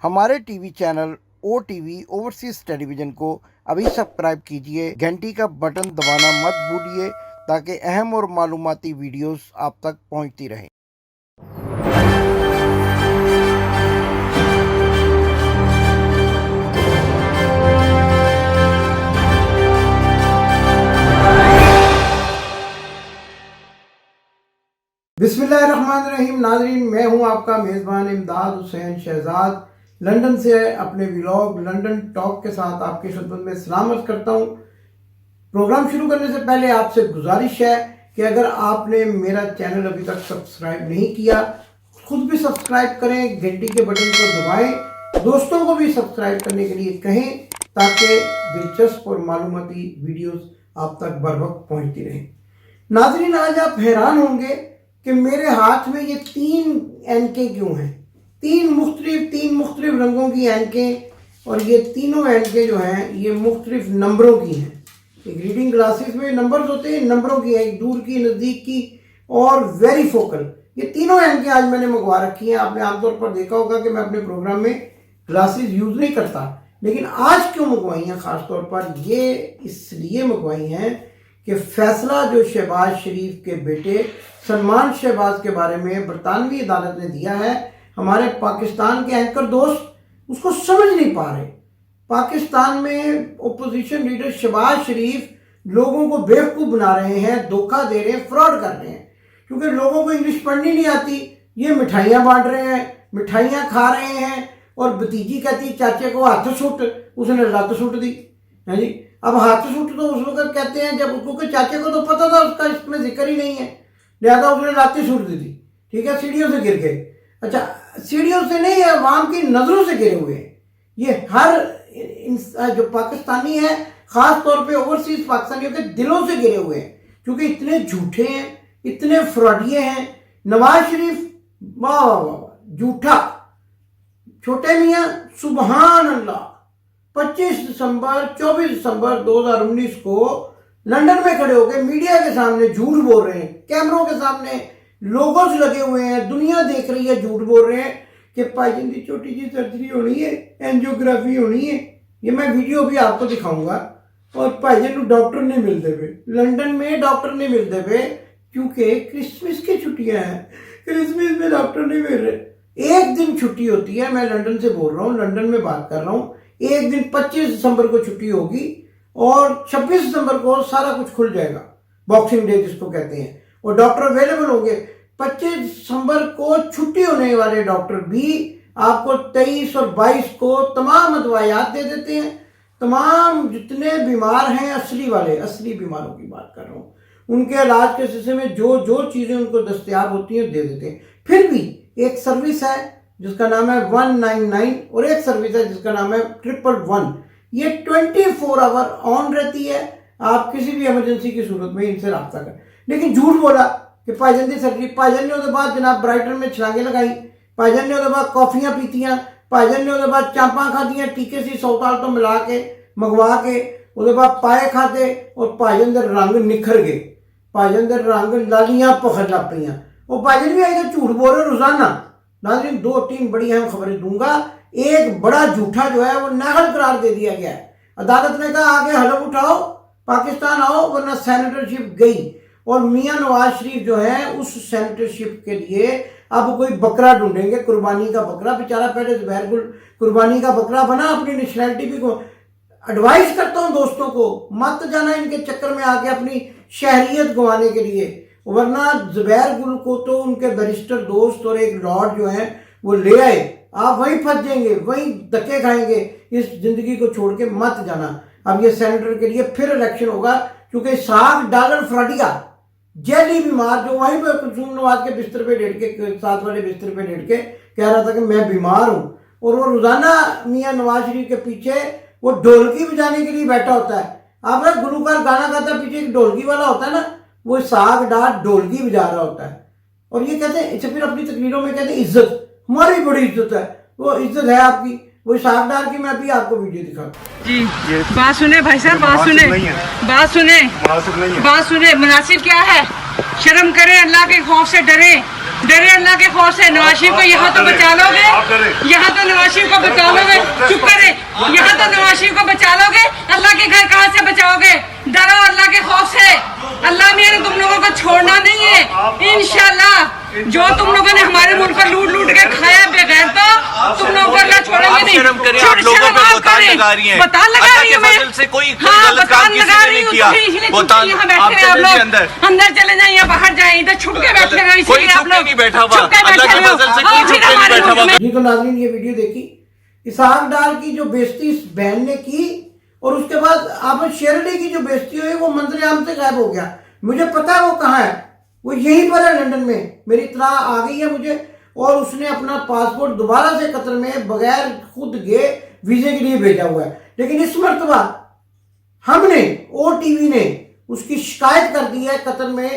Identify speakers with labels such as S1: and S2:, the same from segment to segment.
S1: हमारे TV channel OTV overseas television को अभी सब्सक्राइब कीजिए, घंटी का बटन दबाना मत भूलिए ताकि अहम और मालूमाती वीडियोस आप तक पहुंचती रहें। बिस्मिल्लाहिर्रहमानिर्रहीम। नाज़रीन, मैं हूं आपका मेज़बान इमदाद हुसैन शहजाद, लंदन से अपने व्लॉग लंदन टॉक के साथ आपकी खिदमत में सलामत करता हूं। प्रोग्राम शुरू करने से पहले आपसे गुजारिश है कि अगर आपने मेरा चैनल अभी तक सब्सक्राइब नहीं किया, खुद भी सब्सक्राइब करें, घंटी के बटन को दबाएं, दोस्तों को भी सब्सक्राइब करने के लिए कहें ताकि दिलचस्प और मालूमाती वीडियोस आप तक बर वक्त पहुँचती रहें। नाज़रीन, आज आप हैरान होंगे कि मेरे हाथ में ये 3 ऐनकें क्यों हैं। 3 मुख्तलिफ रंगों की ऐनकें, और ये तीनों ऐनकें जो हैं ये मुख्तलिफ नंबरों की हैं। एक रीडिंग ग्लासेस में नंबर्स होते हैं, नंबरों की है, एक दूर की, नज़दीक की और वेरी फोकल। ये तीनों ऐनकें आज मैंने मंगवा रखी हैं। आपने आमतौर पर देखा होगा कि मैं अपने प्रोग्राम में ग्लासेस यूज़ नहीं करता, लेकिन आज क्यों मंगवाई हैं ख़ास तौर पर? ये इसलिए मंगवाई हैं कि फैसला जो शहबाज शरीफ के बेटे सलमान शहबाज के बारे में बरतानवी अदालत ने दिया है, हमारे पाकिस्तान के एंकर दोस्त उसको समझ नहीं पा रहे। पाकिस्तान में ओपोजिशन लीडर शहबाज शरीफ लोगों को बेवकूफ़ बना रहे हैं, धोखा दे रहे हैं, फ्रॉड कर रहे हैं। क्योंकि लोगों को इंग्लिश पढ़नी नहीं आती, ये मिठाइयाँ बांट रहे हैं, मिठाइयाँ खा रहे हैं, और भतीजी कहती चाचे को हाथ सुट, उसने लत सुट दी है जी। अब हाथ सुट तो उस वक्त कहते हैं जब, क्योंकि चाचे को तो पता था उसका इसमें जिक्र ही नहीं है, लिहाजा उसने लाती सुट दी थी। ठीक है, सीढ़ियों से गिर गए। अच्छा, सीढ़ियों से नहीं, अवाम की नजरों से गिरे हुए हैं। ये हर जो पाकिस्तानी है, खास तौर पे ओवरसीज पाकिस्तानियों के दिलों से गिरे हुए हैं, क्योंकि इतने झूठे हैं, इतने फ्रॉडिये हैं। नवाज शरीफ वाह वाह वाह झूठा, छोटे मियाँ सुबहान अल्लाह 25 दिसंबर 24 दिसंबर 2019 को लंदन में खड़े होकर मीडिया के सामने झूठ बोल रहे हैं, कैमरों के सामने लोगों से लगे हुए हैं, दुनिया देख रही है, झूठ बोल रहे हैं कि भाईजान की छोटी सी सर्जरी होनी है, एंजियोग्राफी होनी है। ये मैं वीडियो भी आपको दिखाऊंगा। और भाईजान को डॉक्टर नहीं मिलते पे, लंदन में डॉक्टर नहीं मिलते पे, क्योंकि क्रिसमस की छुट्टियां हैं, क्रिसमस में डॉक्टर नहीं मिल रहे। एक दिन छुट्टी होती है, मैं लंदन से बोल रहा हूँ, लंदन में बात कर रहा हूँ। एक दिन 25 दिसंबर को छुट्टी होगी और 26 दिसंबर को सारा कुछ खुल जाएगा, बॉक्सिंग डे जिसको कहते हैं, और डॉक्टर अवेलेबल होंगे। 25 दिसंबर को छुट्टी होने वाले डॉक्टर भी आपको 23 और 22 को तमाम अदवायात दे देते हैं। तमाम जितने बीमार हैं, असली बीमारों की बात कर रहा हूँ, उनके इलाज के सिलसिले में जो जो चीज़ें उनको दस्तयाब होती हैं दे देते हैं। फिर भी एक सर्विस है जिसका नाम है 199 और एक सर्विस है जिसका नाम है 111। ये 24 आवर ऑन रहती है, आप किसी भी इमरजेंसी की सूरत में इनसे रब्ता करें। लेकिन झूठ बोला कि भाईजान की सर्जरी, भाईजान ने उसके बाद जनाब ब्राइटन में छलांगे लगाई, भाईजान ने उसके बाद कॉफियाँ पीतियाँ, भाईजान ने उसके बाद चांपा खादियाँ, टीके सी 100 साल तो मिला के मंगवा के, उसके बाद पाए खाते, और भाईजान के रंग निखर गए, भाईजान के रंग लालियाँ पखड़ लग पईयां। और भाईजान भी आएगा झूठ बोल रहे रोजाना। नाज़रीन, 2-3 बड़ी अहम खबरें दूंगा। एक बड़ा झूठा जो है वो नाअहल करार दे दिया गया है। अदालत ने कहा आगे हलफ उठाओ, पाकिस्तान आओ, वरना सेनेटरशिप गई। और मियां नवाज शरीफ जो है उस सेनेटरशिप के लिए अब कोई बकरा ढूंढेंगे, कुर्बानी का बकरा। बेचारा पहले ज़ुबैर गुल कुर्बानी का बकरा बना, अपनी नेशनैलिटी भी को एडवाइस करता हूँ दोस्तों को, मत जाना इनके चक्कर में आके अपनी शहरियत गंवाने के लिए, वरना ज़ुबैर गुल को तो उनके बैरिस्टर दोस्त और एक लॉर्ड जो है वो ले आए, आप वहीं फंस जाएंगे, वहीं धक्के खाएंगे। इस जिंदगी को छोड़ के मत जाना। अब ये सेनेटर के लिए फिर इलेक्शन होगा, क्योंकि $60 फ्रॉडिया जेली बीमार जो वहीं पर कुलसूम नवाज के बिस्तर पे लेट के, साथ वाले बिस्तर पे लेट के कह रहा था कि मैं बीमार हूँ, और वो रोजाना मियाँ नवाज शरीफ के पीछे वो ढोलकी बजाने के लिए बैठा होता है। आप ना गुलूकार गाना गाता, पीछे एक ढोलकी वाला होता है ना, वो साग डाल ढोलकी बजा रहा होता है। और ये कहते हैं, इसे फिर अपनी तकरीरों में कहते हैं इज्जत, हमारी बड़ी इज्जत है, वो इज्जत है आपकी, वो सागदार की। मैं अभी आपको वीडियो दिखाता
S2: जी। बात सुने भाई साहब, बात सुने, बात सुने। मुनासिब क्या है? शर्म करें, अल्लाह के खौफ से डरे, डरे अल्लाह के खौफ से। नवाज शरीफ को यहाँ तो बचा लोगे, यहाँ तो नवाज शरीफ को बचा लोगे। चुप करे, यहाँ तो नवाज शरीफ को बचा लोगे, अल्लाह के घर कहाँ से बचाओगे? डरो अल्लाह के खौफ से। अल्लाह मेरे तुम लोगों को छोड़ना नहीं है इंशाल्लाह। जो तुम लोगों ने हमारे मुल्क को लूट लूट के खाया बगैर तो तुम लोगों को अल्लाह छोड़ेंगे नहीं। बतान लगा रही हूँ मैं, हाँ बतान लगा रही हूँ। यहाँ बैठे आप लोग, अंदर चले जाए या बाहर जाए, इधर छुप के बैठे हैं इसलिए आप लोग छुप के बैठे हो।
S1: जी तो नाज़रीन ये वीडियो देखी, इसहाक डार की जो बेइज्जती इस बहन ने की और उसके बाद आप शेरडी की जो बेइज्जती हुई वो मंजर आम से गायब हो गया। मुझे पता है वो कहाँ है, वो यहीं पर है लंदन में। मेरी इत्तला आ गई है मुझे, और उसने अपना पासपोर्ट दोबारा से कतर में बगैर खुद गए वीजे के लिए भेजा हुआ है। लेकिन इस मरतबा हमने OTV ने उसकी शिकायत कर दी है कतर में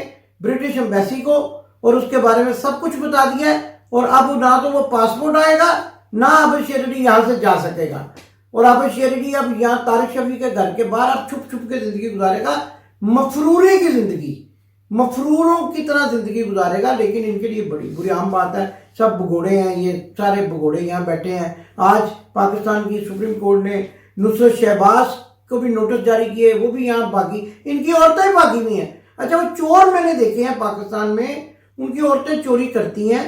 S1: ब्रिटिश एम्बेसी को, और उसके बारे में सब कुछ बता दिया है। और अब ना तो वो पासपोर्ट आएगा, ना अब शेरडी यहाँ से जा सकेगा। और अब शेरडी अब यहाँ तारिक शफी के घर के बाहर अब छुप छुप के जिंदगी गुजारेगा, मफरूरे की जिंदगी, मफरूरों की तरह जिंदगी गुजारेगा। लेकिन इनके लिए बड़ी बुरी आम बात है, सब भगोड़े हैं, ये सारे भगोड़े यहाँ बैठे हैं। आज पाकिस्तान की सुप्रीम कोर्ट ने नुसरत शहबाज को भी नोटिस जारी किए, वो भी यहाँ भागी, इनकी औरतें भागी हुई हैं। अच्छा वो चोर मैंने देखे हैं पाकिस्तान में, उनकी औरतें चोरी करती हैं,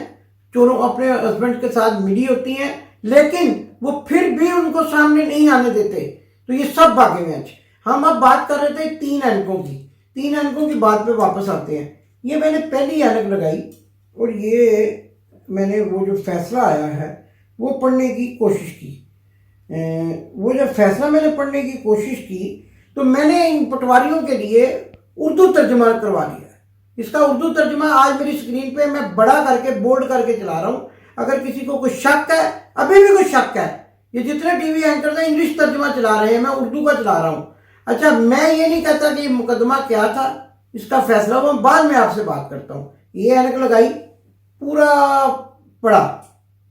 S1: चोरों अपने हस्बैंड के साथ मिली होती हैं, लेकिन वो फिर भी उनको सामने नहीं आने देते। तो ये सब भागे हुए हैं। हम अब बात कर रहे थे 3 ऐनकों की, 3 ऐनकों की बात पे वापस आते हैं। ये मैंने पहली ऐनक लगाई और ये मैंने वो जो फैसला आया है वो पढ़ने की कोशिश की। वो जब फैसला मैंने पढ़ने की कोशिश की तो मैंने इन पटवारियों के लिए उर्दू तर्जमा करवा लिया। इसका उर्दू तर्जमा आज मेरी स्क्रीन पे मैं बड़ा करके बोल्ड करके चला रहा हूँ। अगर किसी को कोई शक है, अभी भी कोई शक है, ये जितने टीवी एंकर हैं इंग्लिश तर्जमा चला रहे हैं, मैं उर्दू का चला रहा हूँ। अच्छा मैं ये नहीं कहता कि मुकदमा क्या था, इसका फैसला वो बाद में आपसे बात करता हूँ। ये ऐनक लगाई, पूरा पढ़ा।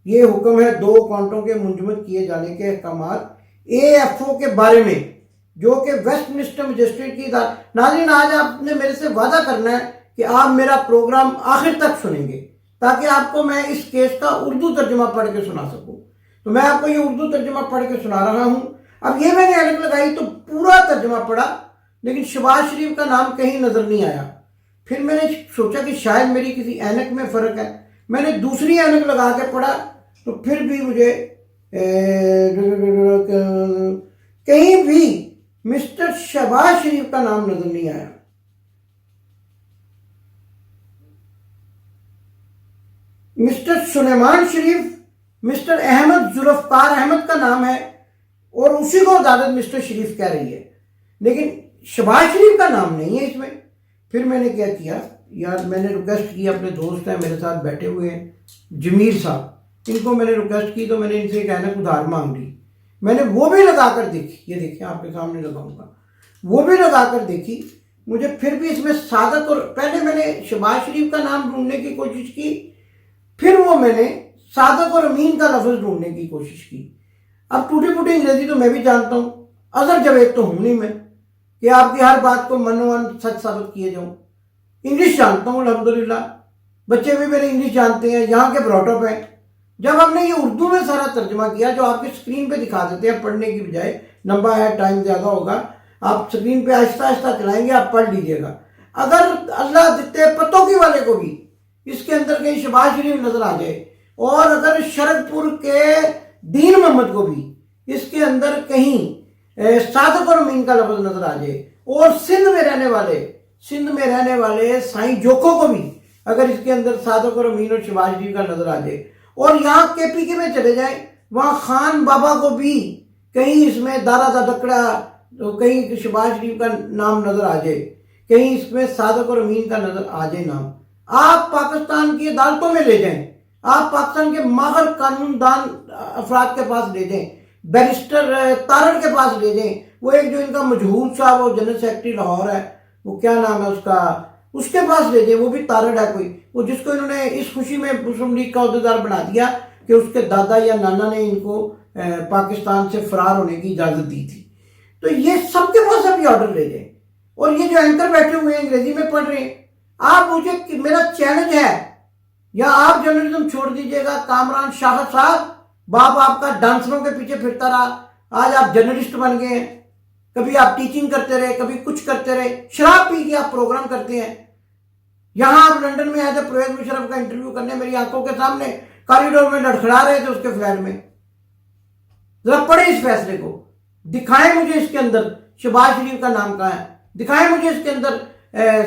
S1: ये हुक्म है 2 काउंटों के मुंजमद किए जाने के अहकामात AFO के बारे में, जो कि वेस्टमिनिस्टर मजिस्ट्रेट की नाज़रीन आज आपने मेरे से वादा करना है कि आप मेरा प्रोग्राम आखिर तक सुनेंगे ताकि आपको मैं इस केस का उर्दू तर्जुमा पढ़ के सुना सकूं। तो मैं आपको ये उर्दू तर्जुमा पढ़ के सुना रहा हूं। अब ये मैंने ऐनक लगाई तो पूरा तर्जुमा पढ़ा, लेकिन शहबाज शरीफ का नाम कहीं नजर नहीं आया। फिर मैंने सोचा कि शायद मेरी किसी ऐनक में फर्क है। मैंने दूसरी ऐनक लगा के पढ़ा तो फिर भी मुझे कहीं भी मिस्टर शहबाज शरीफ का नाम नजर नहीं आया। मिस्टर सुलेमान शरीफ, मिस्टर अहमद जुल्फकार अहमद का नाम है और उसी को अदालत मिस्टर शरीफ कह रही है, लेकिन शहबाज शरीफ का नाम नहीं है इसमें। फिर मैंने क्या किया यार, मैंने रिक्वेस्ट की, अपने दोस्त हैं मेरे साथ बैठे हुए हैं जमीर साहब, इनको मैंने रिक्वेस्ट की तो मैंने इनसे एक ऐनक उधार मांग ली। मैंने वो भी लगा कर देखी, ये देखिए आपके सामने लगाऊंगा, वो भी लगा कर देखी। मुझे फिर भी इसमें सादक, और पहले मैंने शहबाज शरीफ का नाम ढूंढने की कोशिश की, फिर वो मैंने सादक और अमीन का लफ्ज ढूंढने की कोशिश की। अब टूटी फूटी अंग्रेजी तो मैं भी जानता हूँ, अजहर जवेद तो हूं नहीं मैं कि आपकी हर बात को मनोवन सच साबित किए जाऊं। इंग्लिश जानता हूँ अल्हम्दुलिल्लाह, बच्चे भी मेरे इंग्लिश जानते हैं, यहाँ के ब्रॉटअप हैं। जब हमने ये उर्दू में सारा तर्जुमा किया जो आपकी स्क्रीन पे दिखा देते हैं पढ़ने की बजाय, लंबा है टाइम ज़्यादा होगा, आप स्क्रीन पे आहिस्ता आहिस्ता चलाएंगे, आप पढ़ लीजिएगा। अगर अल्लाह देते पतों की वाले को भी इसके अंदर कहीं शहबाज शरीफ नजर आ जाए, और अगर शरदपुर के दीन मोहम्मद को भी इसके अंदर कहीं सादक और अमीन का लफ्ज नजर आ जाए, और सिंध में रहने वाले साईं जोको को भी अगर इसके अंदर सादक और अमीन और शहबाज शरीफ का नजर आ जाए, और यहाँ KPK में चले जाए, वहाँ खान बाबा को भी कहीं इसमें दारा दकड़ा, तो कहीं शहबाज शरीफ का नाम नजर आ जाए, कहीं इसमें सादक और अमीन का नजर आ जाए नाम, आप पाकिस्तान की अदालतों में ले जाएं, आप पाकिस्तान के माहिर कानूनदान अफराद के पास ले जाएं, बैरिस्टर तारड़ के पास ले जाएं, वो एक जो इनका मजहूर साहब वो जनरल सेक्रेटरी लाहौर है, वो क्या नाम है उसका, उसके पास ले जाए, वो भी तारड़ है कोई, वो जिसको इन्होंने इस खुशी में मुस्लिम लीग का अहदेदार बना दिया कि उसके दादा या नाना ने इनको पाकिस्तान से फरार होने की इजाजत दी थी। तो ये सबके पास अभी ऑर्डर ले जाए। और ये जो एंकर बैठे हुए हैं अंग्रेजी में पढ़ रहे हैं, आप मुझे, मेरा चैलेंज है, या आप जर्नलिज्म छोड़ दीजिएगा। कामरान शाह साहब, बाप आपका डांसरों के पीछे फिरता रहा, आज आप जर्नलिस्ट बन गए हैं। कभी आप टीचिंग करते रहे, कभी कुछ करते रहे, शराब पी के आप प्रोग्राम करते हैं। यहां आप लंदन में आए थे परवेज मुशर्रफ का इंटरव्यू करने, मेरी आंखों के सामने कॉरिडोर में लड़खड़ा रहे थे उसके फ्लैट में। जरा पढ़े इस फैसले को, दिखाएं मुझे इसके अंदर शहबाज शरीफ का नाम कहाँ है, दिखाएं मुझे इसके अंदर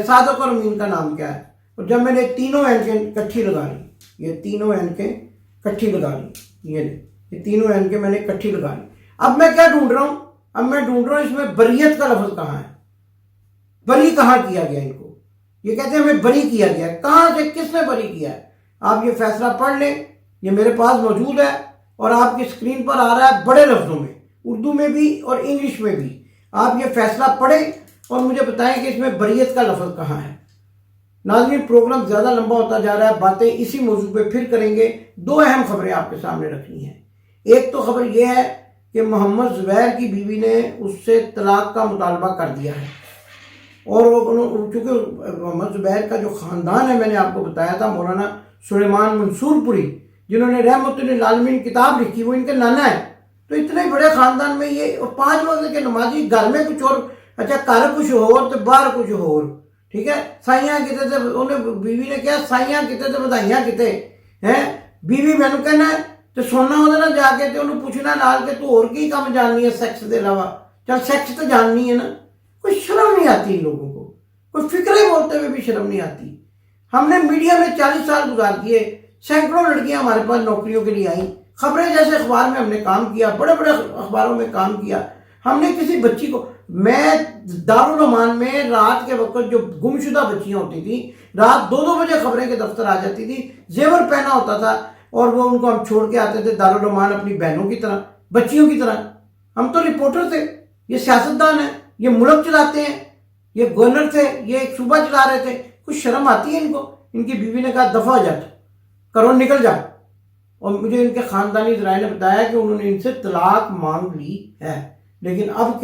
S1: सादक और अमीन का नाम क्या है। और जब मैंने तीनों एनकें इकट्ठी लगा ली, ये तीनों एनकें इकट्ठी लगा ली, ये तीनों एनकें मैंने इकट्ठी लगा ली। अब मैं क्या ढूंढ रहा हूं, अब मैं ढूंढ रहा हूं इसमें बरियत का लफ्ज कहाँ है, बरी कहाँ किया गया इनको। ये कहते हैं हमें बरी किया गया, कहां से, किसने बरी किया है। आप ये फैसला पढ़ लें, ये मेरे पास मौजूद है और आपकी स्क्रीन पर आ रहा है बड़े लफ्जों में, उर्दू में भी और इंग्लिश में भी। आप ये फैसला पढ़ें और मुझे बताएं कि इसमें बरियत का लफ्ज कहाँ है। नाज़रीन, प्रोग्राम ज़्यादा लंबा होता जा रहा है, बातें इसी मौजू पे फिर करेंगे। दो अहम खबरें आपके सामने रखनी है। एक तो खबर यह है कि मोहम्मद ज़ुबैर की बीवी ने उससे तलाक का मुतालबा कर दिया है और चूँकि मोहम्मद ज़ुबैर का जो ख़ानदान है, मैंने आपको बताया था मौलाना सुलेमान मंसूरपुरी जिन्होंने रहमतुल्लिल आलमीन किताब लिखी, वो इनके नाना है। तो इतने बड़े ख़ानदान में ये, और 5 वक्त के नमाजी, घर में कुछ और, अच्छा घर कुछ और तो बाहर कुछ और, ठीक है। साइयां किते थे, उन्हें बीवी ने कहा साइयां किते थे बधाइयां किते हैं। बीवी मैनू कहना है तो सोना ਉਹਦੇ ਨਾਲ ਜਾ ਕੇ ਤੇ ਉਹਨੂੰ ਪੁੱਛਣਾ ਨਾਲ कि तू और की काम जाननी है सेक्स के अलावा, चल सेक्स तो जाननी है ना। कोई शर्म नहीं आती इन लोगों को, कोई फिक्रे बोलते हुए भी शर्म नहीं आती। हमने मीडिया में 40 साल गुजार दिए, सैकड़ों लड़कियां हमारे पास नौकरियों के लिए आई, खबरें जैसे अखबार में हमने काम किया, बड़े बड़े अखबारों में काम किया। हमने किसी बच्ची को, मैं दारुल अमान में रात के वक्त जो गुमशुदा बच्चियां होती थी, रात 2-2 बजे खबरें के दफ्तर आ जाती थी, जेवर पहना होता था और वो उनको हम छोड़ के आते थे दारुल अमान अपनी बहनों की तरह, बच्चियों की तरह। हम तो रिपोर्टर थे, ये सियासतदान है, ये मुल्क चलाते हैं, ये गवर्नर थे, ये एक सूबा चला रहे थे। कुछ शर्म आती है इनको। इनकी बीवी ने कहा दफा हो जा, करो निकल जा। और मुझे इनके खानदानी ज़राए ने बताया कि उन्होंने इनसे तलाक मांग ली है। लेकिन अब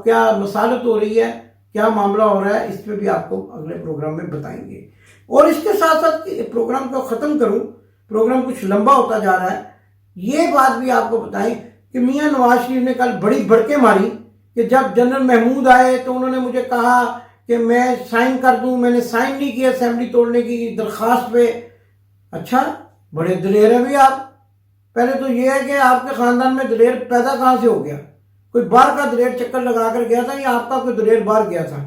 S1: क्या मसालत हो रही है, क्या मामला हो रहा है, इस पर भी आपको अगले प्रोग्राम में बताएंगे। और इसके साथ साथ प्रोग्राम को ख़त्म करूं, प्रोग्राम कुछ लंबा होता जा रहा है, ये बात भी आपको बताएं कि मियां नवाज शरीफ ने कल बड़ी भड़के मारी कि जब जनरल महमूद आए तो उन्होंने मुझे कहा कि मैं साइन कर दूं, मैंने साइन नहीं किया असेंबली तोड़ने की दरख्वास्त पे। अच्छा, बड़े दलेर हैं भी आप। पहले तो ये है कि आपके ख़ानदान में दलेर पैदा कहाँ से हो गया? कोई बाहर का दलेर चक्कर लगा कर गया था या आपका कोई दलेर बाहर गया था?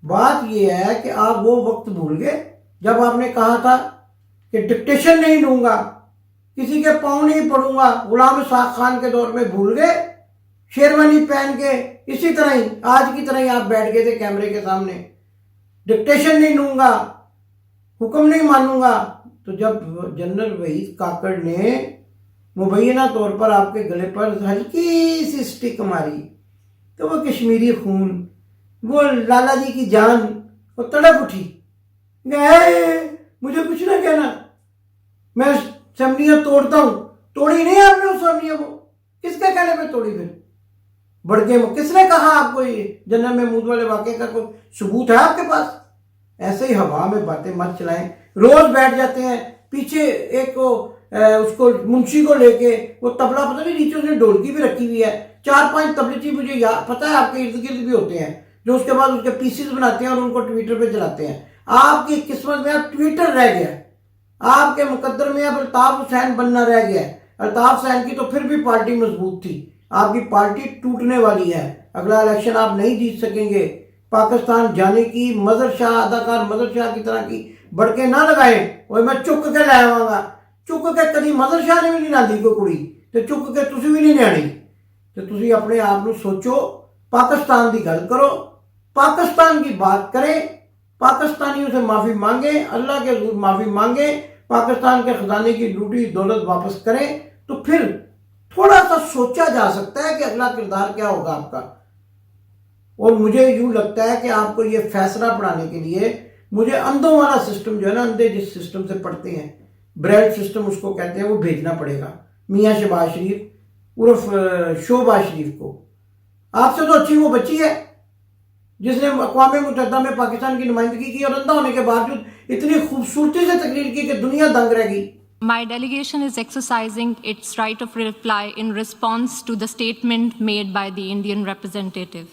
S1: बात यह है कि आप वो वक्त भूल गए जब आपने कहा था कि डिक्टेशन नहीं लूंगा, किसी के पाँव नहीं पड़ूंगा। गुलाम साख खान के दौर में भूल गए, शेरवानी पहन के इसी तरह ही आज की तरह ही आप बैठ गए थे कैमरे के सामने, डिक्टेशन नहीं लूंगा, हुक्म नहीं मानूंगा। तो जब जनरल वहीद काकड़ ने मुबैना तौर पर आपके गले पर हल्की सी स्टिक मारी तो वो कश्मीरी खून, वो लाला जी की जान, वो तड़प उठी। गए मुझे कुछ ना कहना, मैं असेंबलियां तोड़ता हूं। तोड़ी नहीं आपने उस असेंबलियां, वो किसके कहने पे तोड़ी? फिर बड़के किसने कहा आपको ये जनरल महमूद वाले वाकये का कोई सबूत है आपके पास? ऐसे ही हवा में बातें मत चलाएं। रोज बैठ जाते हैं पीछे एक को उसको मुंशी को लेके, वो तबला पता नहीं नीचे उसने ढोलकी भी रखी हुई है, 4-5 तबलची मुझे पता है आपके इर्द गिर्द भी होते हैं जो उसके बाद उसके पीसीज बनाते हैं और उनको ट्विटर पे चलाते हैं। आपकी किस्मत में अब ट्विटर रह गया, आपके मुकद्दर में अब अल्ताफ हुसैन बनना रह गया है। अल्ताफ हुसैन की तो फिर भी पार्टी मजबूत थी, आपकी पार्टी टूटने वाली है। अगला इलेक्शन आप नहीं जीत सकेंगे। पाकिस्तान जाने की मजर शाह, अदाकार मजर शाह की तरह की बड़के ना लगाए, वो मैं चुक के लै आवांगा। चुक के कभी मजर शाह ने भी नहीं लादी कोई कुड़ी, तो चुक के तुसी भी नहीं लियानी। तो तुसी अपने आप ਨੂੰ सोचो, पाकिस्तान की गल करो, पाकिस्तान की बात करें, पाकिस्तानियों से माफी मांगे, अल्लाह के हजूर माफी मांगे, पाकिस्तान के खजाने की लूटी दौलत वापस करें, तो फिर थोड़ा सा सोचा जा सकता है कि अगला किरदार क्या होगा आपका। और मुझे यूं लगता है कि आपको ये फैसला पढ़ाने के लिए मुझे अंधों वाला सिस्टम जो है ना, अंधे जिस सिस्टम से पढ़ते हैं, ब्रेड सिस्टम उसको कहते हैं, वो भेजना पड़ेगा मियां शहबाज शरीफ उर्फ शोबाज शरीफ को। आपसे तो अच्छी वो बच्ची है, जिसने अक़वाम मुत्तहिदा में पाकिस्तान की नुमाइंदगी की और अंधा होने के बावजूद इतनी खूबसूरती से तकरीर की कि दुनिया दंग रह गई।
S3: My delegation is exercising its right of reply in response to the statement made by the Indian representative.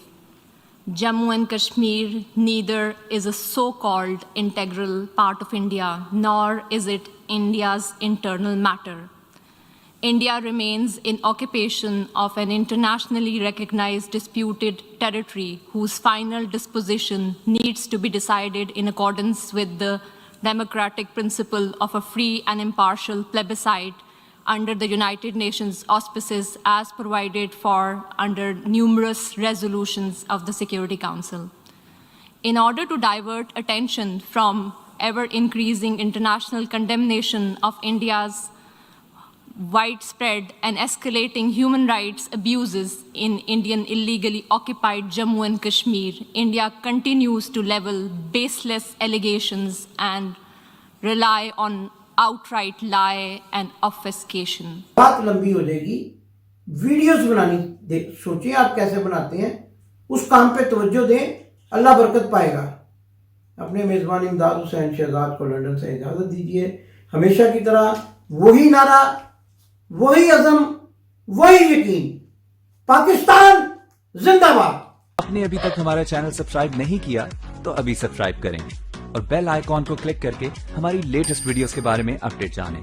S3: Jammu and Kashmir neither is a so-called integral part of India, nor is it India's internal matter. India remains in occupation of an internationally recognized disputed territory whose final disposition needs to be decided in accordance with the democratic principle of a free and impartial plebiscite under the United Nations auspices as provided for under numerous resolutions of the Security Council. In order to divert attention from ever-increasing international condemnation of India's widespread and escalating human rights abuses in Indian illegally occupied Jammu and Kashmir, India continues to level baseless allegations and rely on outright lie and obfuscation.
S1: बात लंबी हो जाएगी, videos बनानी सोचिए आप कैसे बनाते हैं, उस काम पे तवज्जो दें, अल्लाह बरकत पाएगा। अपने मेज़बान इमदाद हुसैन शहजाद को लंदन से इजाज़त दीजिए। हमेशा की तरह वही नारा, वही अज़म, वही यकीन, पाकिस्तान जिंदाबाद।
S4: आपने अभी तक हमारा चैनल सब्सक्राइब नहीं किया तो अभी सब्सक्राइब करें और बेल आइकॉन को क्लिक करके हमारी लेटेस्ट वीडियोस के बारे में अपडेट जानें।